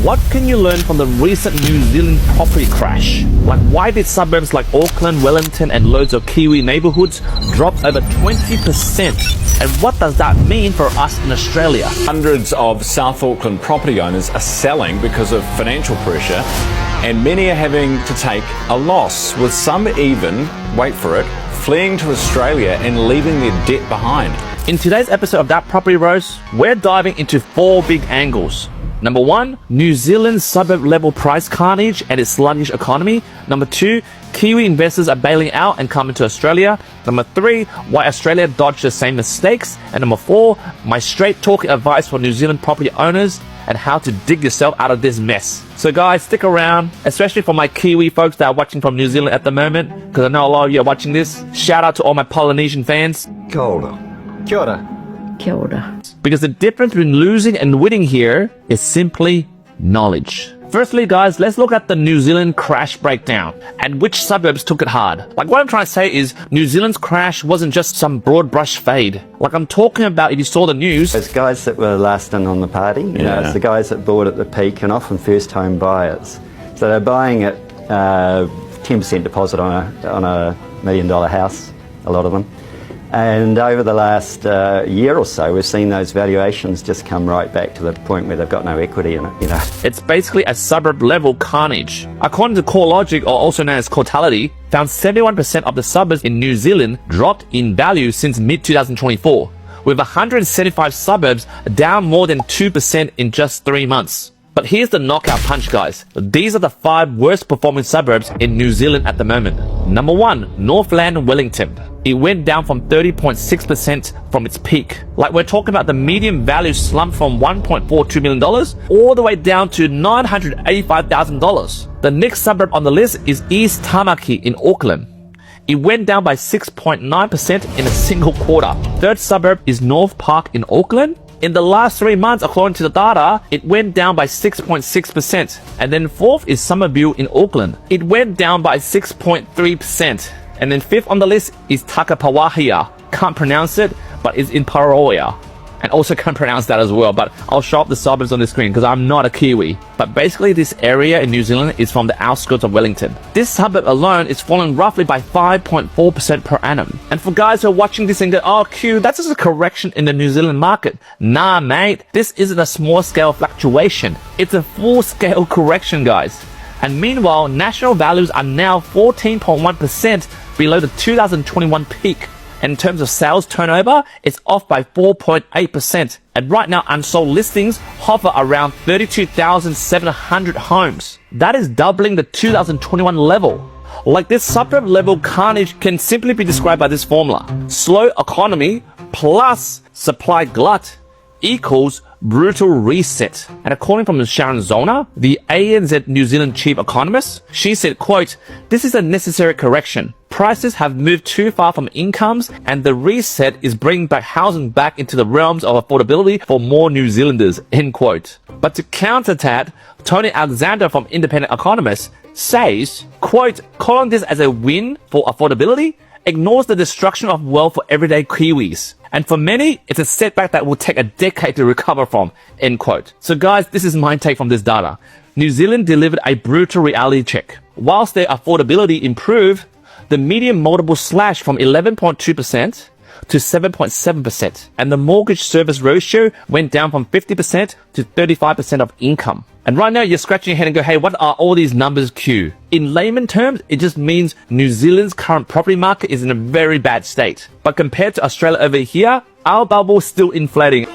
What can you learn from the recent New Zealand property crash? Like, why did suburbs like Auckland, Wellington and loads of Kiwi neighbourhoods drop over 20%? And what does that mean for us in Australia? Hundreds of South Auckland property owners are selling because of financial pressure, and many are having to take a loss, with some even, wait for it, fleeing to Australia and leaving their debt behind. In today's episode of That Property Roast, we're diving into 4 big angles. Number 1, New Zealand's suburb-level price carnage and its sluggish economy. Number 2, Kiwi investors are bailing out and coming to Australia. Number 3, why Australia dodged the same mistakes. And number 4, my straight-talking advice for New Zealand property owners and how to dig yourself out of this mess. So guys, stick around, especially for my Kiwi folks that are watching from New Zealand at the moment, because I know a lot of you are watching this. Shout out to all my Polynesian fans. Kia ora. Kia ora. Kia ora. Because the difference between losing and winning here is simply knowledge. Firstly, guys, let's look at the New Zealand crash breakdown and which suburbs took it hard. Like, what I'm trying to say is New Zealand's crash wasn't just some broad brush fade. Like, I'm talking about, if you saw the news, Those guys that were last in on the party, you know, it's the guys that bought at the peak and often first home buyers. So they're buying at 10% deposit on a $1 million house, a lot of them. And over the last year or so, we've seen those valuations just come right back to the point where they've got no equity in it, you know. it's basically a suburb-level carnage. According to CoreLogic, or also known as Cotality, found 71% of the suburbs in New Zealand dropped in value since mid-2024, with 175 suburbs down more than 2% in just 3 months. But here's the knockout punch, guys. These are the 5 worst performing suburbs in New Zealand at the moment. Number 1, Northland Wellington. It went down from 30.6% from its peak. Like, we're talking about the median value slumped from $1.42 million all the way down to $985,000. The next suburb on the list is East Tamaki in Auckland. It went down by 6.9% in a single quarter. Third suburb is North Park in Auckland. In the last 3 months, according to the data, it went down by 6.6%. And then fourth is Somerville in Auckland. It went down by 6.3%. And then fifth on the list is Takapawahia. Can't pronounce it, but it's in Paroia. And also can't pronounce that as well, but I'll show up the suburbs on the screen because I'm not a Kiwi. But basically this area in New Zealand is from the outskirts of Wellington. This suburb alone is falling roughly by 5.4% per annum. And for guys who are watching this and go, oh Q, that's just a correction in the New Zealand market. Nah mate, this isn't a small scale fluctuation. It's a full scale correction, guys. And meanwhile, national values are now 14.1% below the 2021 peak. And in terms of sales turnover, it's off by 4.8%. And right now, unsold listings hover around 32,700 homes. That is doubling the 2021 level. Like, this suburb level carnage can simply be described by this formula. Slow economy plus supply glut equals brutal reset. And according from Sharon Zona, the ANZ New Zealand chief economist, she said, quote, "This is a necessary correction. Prices have moved too far from incomes, and the reset is bringing back housing back into the realms of affordability for more New Zealanders," end quote. But to counter that, Tony Alexander from Independent Economist says, quote, "Calling this as a win for affordability ignores the destruction of wealth for everyday Kiwis. And for many, it's a setback that will take a decade to recover from," end quote. So guys, this is my take from this data. New Zealand delivered a brutal reality check. Whilst their affordability improved, the median multiple slashed from 11.2% to 7.7%. And the mortgage service ratio went down from 50% to 35% of income. And right now you're scratching your head and go, hey, what are all these numbers, Q? In layman terms, it just means New Zealand's current property market is in a very bad state. But compared to Australia over here, our bubble is still inflating.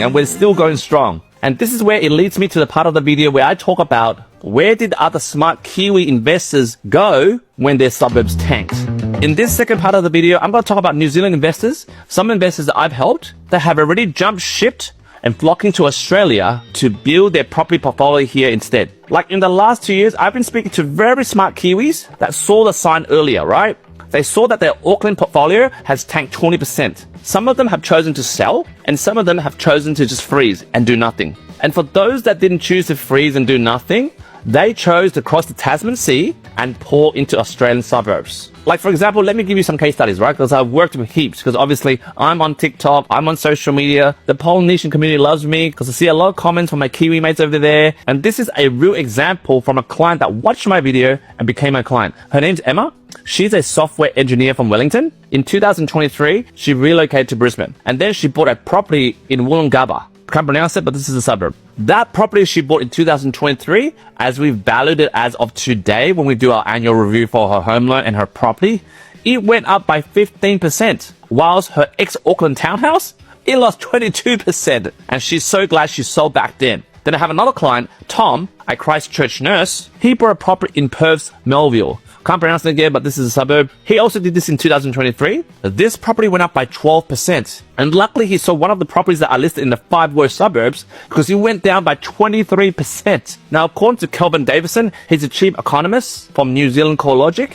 And we're still going strong. And this is where it leads me to the part of the video where I talk about where did other smart Kiwi investors go when their suburbs tanked. In this second part of the video, I'm going to talk about New Zealand investors, some investors that I've helped that have already jumped ship and flocking to Australia to build their property portfolio here instead. Like in the last 2 years, I've been speaking to very smart Kiwis that saw the sign earlier, right? They saw that their Auckland portfolio has tanked 20%. Some of them have chosen to sell, and some of them have chosen to just freeze and do nothing. And for those that didn't choose to freeze and do nothing, they chose to cross the Tasman Sea and pour into Australian suburbs. Like, for example, let me give you some case studies, right? Because I've worked with heaps, because obviously I'm on TikTok, I'm on social media. The Polynesian community loves me because I see a lot of comments from my Kiwi mates over there. And this is a real example from a client that watched my video and became my client. Her name's Emma. She's a software engineer from Wellington. In 2023, she relocated to Brisbane. And then she bought a property in Wollongabba. Can't pronounce it, but this is a suburb. That property she bought in 2023, as we've valued it as of today, when we do our annual review for her home loan and her property, it went up by 15%. Whilst her ex-Auckland townhouse, it lost 22%. And she's so glad she sold back then. Then I have another client, Tom, a Christchurch nurse. He bought a property in Perth's Melville. Can't pronounce it again, but this is a suburb. He also did this in 2023. This property went up by 12%. And luckily, he saw one of the properties that are listed in the 5 worst suburbs because it went down by 23%. Now, according to Kelvin Davison, he's a chief economist from New Zealand CoreLogic.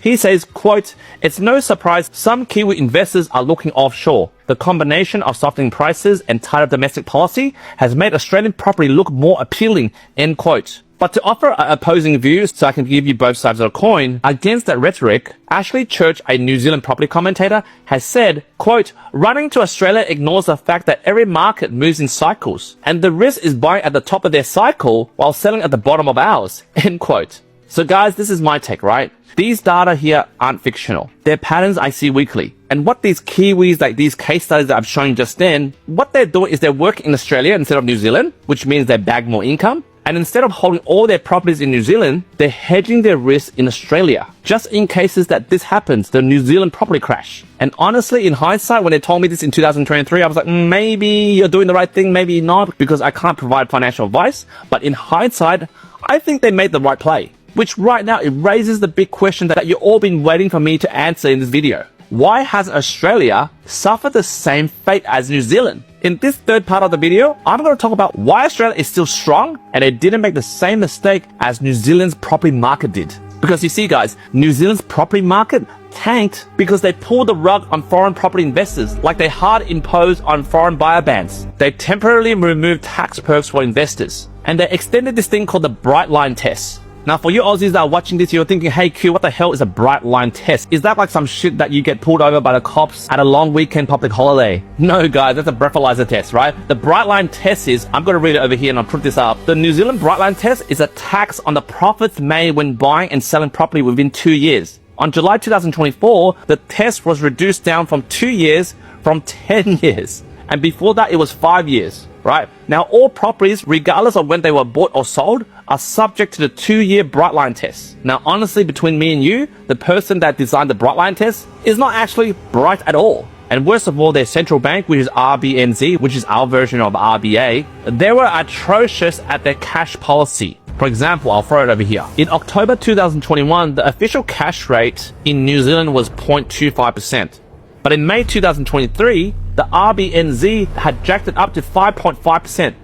He says, quote, "It's no surprise some Kiwi investors are looking offshore. The combination of softening prices and tighter domestic policy has made Australian property look more appealing," end quote. But to offer an opposing view, so I can give you both sides of the coin, against that rhetoric, Ashley Church, a New Zealand property commentator, has said, quote, "Running to Australia ignores the fact that every market moves in cycles, and the risk is buying at the top of their cycle while selling at the bottom of ours," end quote. So guys, this is my take, right? These data here aren't fictional. They're patterns I see weekly. And what these Kiwis, like these case studies that I've shown just then, what they're doing is they're working in Australia instead of New Zealand, which means they bag more income. And instead of holding all their properties in New Zealand, they're hedging their risk in Australia, just in cases that this happens, the New Zealand property crash. And honestly, in hindsight, when they told me this in 2023, I was like, maybe you're doing the right thing, maybe not, because I can't provide financial advice. But in hindsight, I think they made the right play. Which right now, it raises the big question that you've all been waiting for me to answer in this video. Why hasn't Australia suffered the same fate as New Zealand? In this third part of the video, I'm going to talk about why Australia is still strong and it didn't make the same mistake as New Zealand's property market did. Because you see guys, New Zealand's property market tanked because they pulled the rug on foreign property investors, like they hard imposed on foreign buyer bans. They temporarily removed tax perks for investors. And they extended this thing called the bright line test. Now, for you Aussies that are watching this, you're thinking, hey Q, what the hell is a bright line test? Is that like some shit that you get pulled over by the cops at a long weekend public holiday? No, guys, that's a breathalyzer test, right? The bright line test is, I'm going to read it over here and I'll print this up. The New Zealand bright line test is a tax on the profits made when buying and selling property within 2 years. On July 2024, the test was reduced down from 2 years from 10 years. And before that, it was 5 years, right? Now, all properties, regardless of when they were bought or sold, are subject to the 2-year bright line test. Now, honestly, between me and you, the person that designed the bright line test is not actually bright at all. And worst of all, their central bank, which is RBNZ, which is our version of RBA, they were atrocious at their cash policy. For example, I'll throw it over here. In October 2021, the official cash rate in New Zealand was 0.25%. But in May 2023, the RBNZ had jacked it up to 5.5%.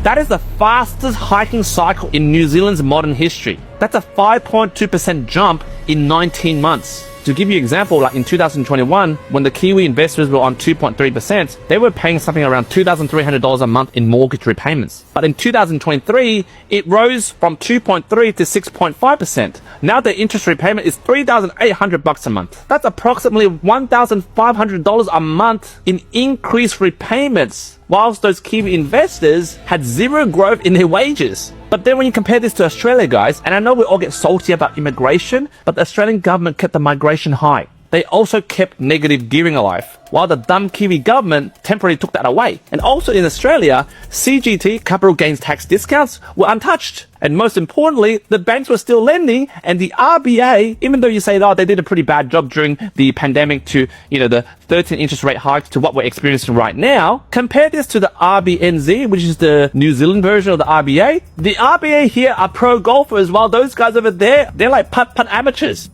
That is the fastest hiking cycle in New Zealand's modern history. That's a 5.2% jump in 19 months. To give you an example, like in 2021, when the Kiwi investors were on 2.3%, they were paying something around $2,300 a month in mortgage repayments. But in 2023, it rose from 2.3 to 6.5%. Now the interest repayment is $3,800 a month. That's approximately $1,500 a month in increased repayments, whilst those Kiwi investors had zero growth in their wages. But then when you compare this to Australia, guys, and I know we all get salty about immigration, but the Australian government kept the migration high. They also kept negative gearing alive, while the dumb Kiwi government temporarily took that away. And also in Australia, CGT, capital gains tax discounts, were untouched. And most importantly, the banks were still lending, and the RBA, even though you say, oh, they did a pretty bad job during the pandemic to, the 13 interest rate hikes to what we're experiencing right now, compare this to the RBNZ, which is the New Zealand version of the RBA. The RBA here are pro golfers, while those guys over there, they're like putt amateurs.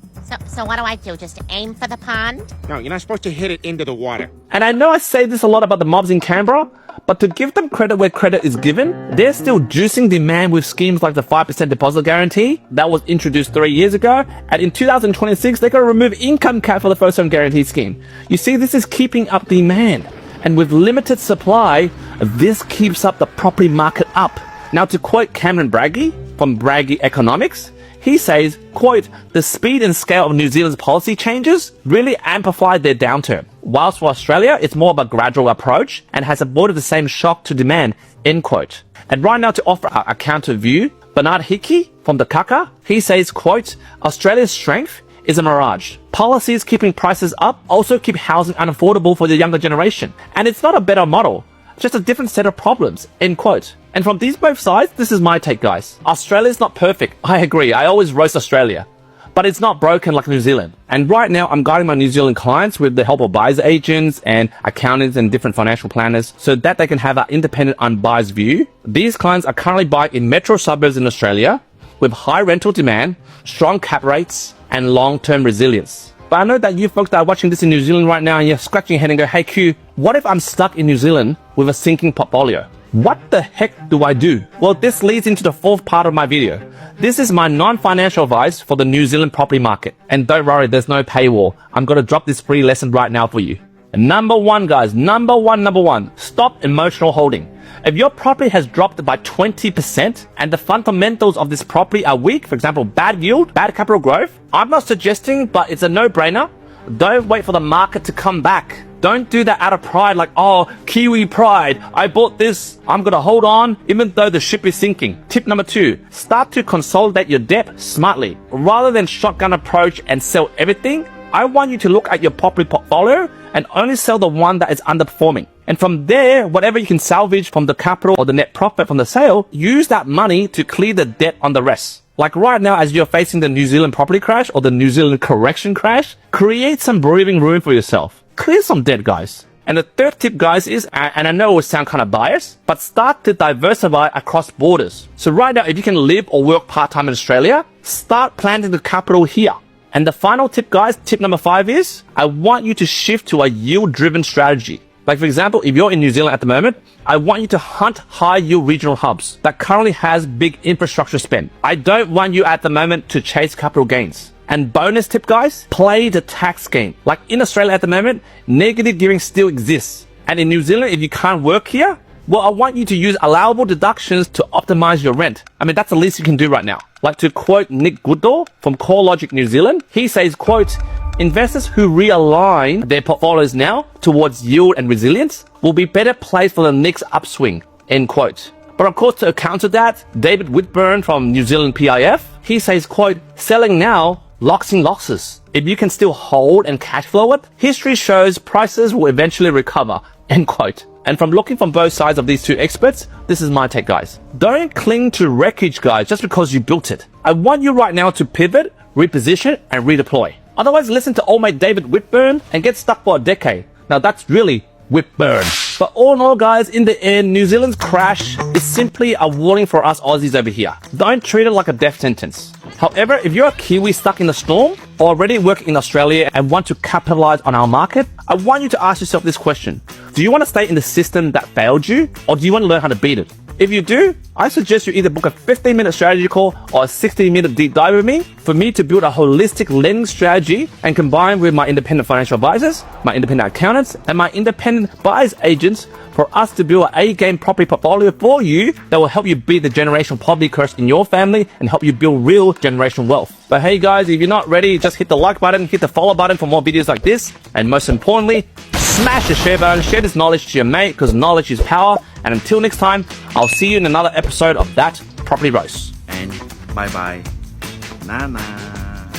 So what do I do? Just aim for the pond? No, you're not supposed to hit it into the water. And I know I say this a lot about the mobs in Canberra, but to give them credit where credit is given, they're still juicing demand with schemes like the 5% deposit guarantee that was introduced 3 years ago. And in 2026, they're going to remove income cap for the first home guarantee scheme. You see, this is keeping up demand. And with limited supply, this keeps up the property market up. Now, to quote Cameron Braggy from Braggy Economics, He says, quote, the speed and scale of New Zealand's policy changes really amplified their downturn. Whilst for Australia, it's more of a gradual approach and has avoided the same shock to demand, end quote. And right now to offer a counter view, Bernard Hickey from the Kaka, he says, quote, Australia's strength is a mirage. Policies keeping prices up also keep housing unaffordable for the younger generation. And it's not a better model, just a different set of problems, end quote. And from these both sides, this is my take, guys. Australia's not perfect. I agree. I always roast Australia. But it's not broken like New Zealand. And right now, I'm guiding my New Zealand clients with the help of buyer's agents and accountants and different financial planners so that they can have an independent, unbiased view. These clients are currently buying in metro suburbs in Australia with high rental demand, strong cap rates, and long-term resilience. But I know that you folks that are watching this in New Zealand right now and you're scratching your head and go, hey Q, what if I'm stuck in New Zealand with a sinking portfolio? What the heck do I do? Well, this leads into the fourth part of my video. This is my non-financial advice for the New Zealand property market. And don't worry, there's no paywall. I'm going to drop this free lesson right now for you. And number one, guys, number one, stop emotional holding. If your property has dropped by 20% and the fundamentals of this property are weak, for example, bad yield, bad capital growth, I'm not suggesting, but it's a no-brainer. Don't wait for the market to come back. Don't do that out of pride like, oh, Kiwi pride, I bought this, I'm gonna hold on even though the ship is sinking. Tip number 2, start to consolidate your debt smartly. Rather than shotgun approach and sell everything, I want you to look at your property portfolio and only sell the one that is underperforming. And from there, whatever you can salvage from the capital or the net profit from the sale, use that money to clear the debt on the rest. Like right now, as you're facing the New Zealand property crash or the New Zealand correction crash, create some breathing room for yourself. Clear some debt, guys. And the third tip, guys, is, and I know it will sound kind of biased, but start to diversify across borders. So right now, if you can live or work part-time in Australia, start planting the capital here. And the final tip, guys, tip number 5 is, I want you to shift to a yield-driven strategy. Like, for example, if you're in New Zealand at the moment, I want you to hunt high-yield regional hubs that currently has big infrastructure spend. I don't want you at the moment to chase capital gains. And bonus tip, guys, play the tax game. Like in Australia at the moment, negative gearing still exists. And in New Zealand, if you can't work here, well, I want you to use allowable deductions to optimize your rent. I mean, that's the least you can do right now. Like to quote Nick Goodall from CoreLogic New Zealand, he says, quote, investors who realign their portfolios now towards yield and resilience will be better placed for the next upswing, end quote. But of course, to counter that, David Whitburn from New Zealand PIF, he says, quote, selling now locks in losses. If you can still hold and cash flow it, history shows prices will eventually recover, end quote. And from looking from both sides of these two experts, this is my take, guys. Don't cling to wreckage, guys, just because you built it. I want you right now to pivot, reposition, and redeploy. Otherwise, listen to old mate David Whitburn and get stuck for a decade. Now that's really Whitburn. But all in all, guys, in the end, New Zealand's crash is simply a warning for us Aussies over here. Don't treat it like a death sentence. However, if you're a Kiwi stuck in the storm or already working in Australia and want to capitalize on our market, I want you to ask yourself this question. Do you want to stay in the system that failed you, or do you want to learn how to beat it? If you do, I suggest you either book a 15-minute strategy call or a 60-minute deep dive with me for me to build a holistic lending strategy and combine with my independent financial advisors, my independent accountants, and my independent buyers agents for us to build an A-game property portfolio for you that will help you beat the generational poverty curse in your family and help you build real generational wealth. But hey guys, if you're not ready, just hit the like button, hit the follow button for more videos like this, and most importantly, smash the share button, share this knowledge to your mate because knowledge is power. And until next time, I'll see you in another episode of That Property Roast. And bye-bye. Nana.